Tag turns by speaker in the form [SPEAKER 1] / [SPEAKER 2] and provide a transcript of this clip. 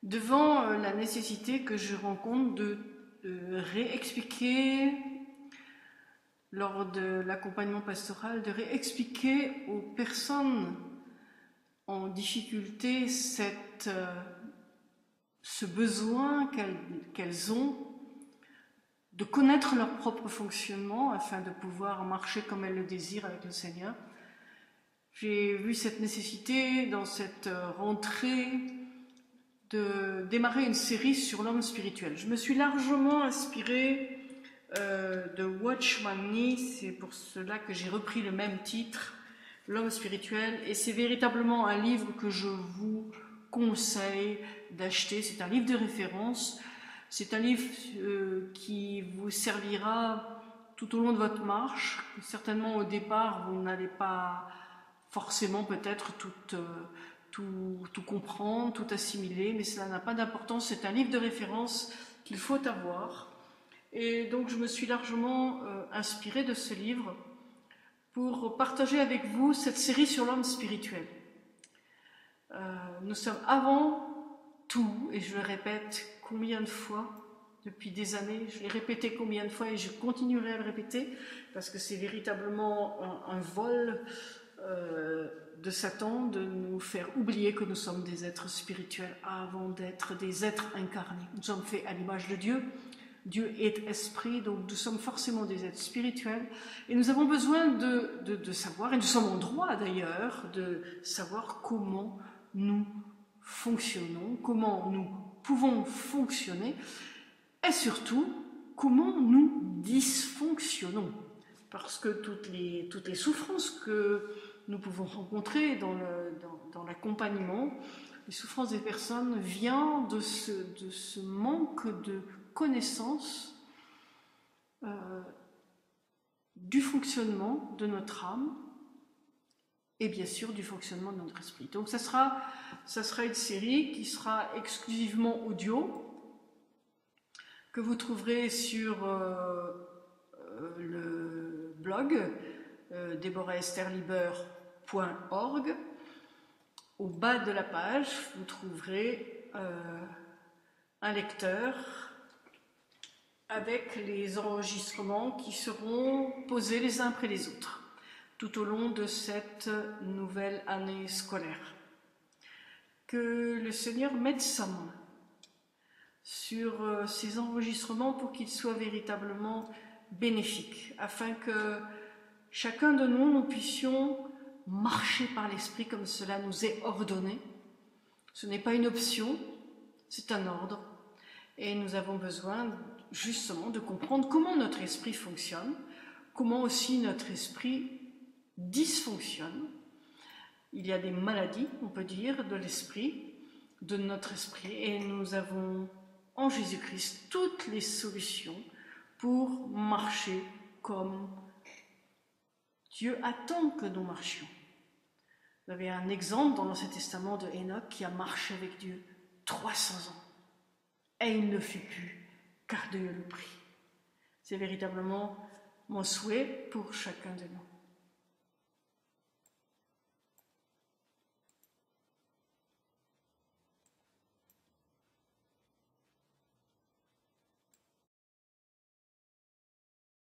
[SPEAKER 1] devant la nécessité que je rencontre de réexpliquer lors de l'accompagnement pastoral, de réexpliquer aux personnes en difficulté ce besoin qu'elles ont de connaître leur propre fonctionnement afin de pouvoir marcher comme elles le désirent avec le Seigneur. J'ai vu cette nécessité dans cette rentrée de démarrer une série sur l'homme spirituel. Je me suis largement inspirée de Watchman Nee, c'est pour cela que j'ai repris le même titre, l'homme spirituel, et c'est véritablement un livre que je vous conseille d'acheter. C'est un livre de référence, c'est un livre qui vous servira tout au long de votre marche. Certainement au départ vous n'allez pas forcément peut-être tout comprendre, tout assimiler, mais cela n'a pas d'importance. C'est un livre de référence qu'il faut avoir. Et donc je me suis largement inspirée de ce livre pour partager avec vous cette série sur l'homme spirituel. Nous sommes avant tout, et je le répète combien de fois depuis des années, je l'ai répété combien de fois et je continuerai à le répéter parce que c'est véritablement un vol de Satan de nous faire oublier que nous sommes des êtres spirituels avant d'être des êtres incarnés. Nous sommes faits à l'image de Dieu. Dieu est esprit, donc nous sommes forcément des êtres spirituels et nous avons besoin de savoir, et nous sommes en droit d'ailleurs, de savoir comment nous fonctionnons, comment nous pouvons fonctionner et surtout comment nous dysfonctionnons. Parce que toutes les souffrances que nous pouvons rencontrer dans l'accompagnement, les souffrances des personnes viennent de ce manque de connaissance du fonctionnement de notre âme et bien sûr du fonctionnement de notre esprit. Donc ça sera une série qui sera exclusivement audio, que vous trouverez sur le blog deborahestherliber.org. Au bas de la page, vous trouverez un lecteur avec les enregistrements qui seront posés les uns après les autres tout au long de cette nouvelle année scolaire. Que le Seigneur mette sa main sur ces enregistrements pour qu'ils soient véritablement bénéfiques, afin que chacun de nous puissions marcher par l'Esprit comme cela nous est ordonné. Ce n'est pas une option, c'est un ordre. Et nous avons besoin justement de comprendre comment notre esprit fonctionne, comment aussi notre esprit dysfonctionne. Il y a des maladies, on peut dire, de l'esprit, de notre esprit, et nous avons en Jésus-Christ toutes les solutions pour marcher comme Dieu attend que nous marchions. Vous avez un exemple dans l'Ancien Testament de Enoch qui a marché avec Dieu 300 ans. Et il ne fut plus, car Dieu le prit. C'est véritablement mon souhait pour chacun de nous.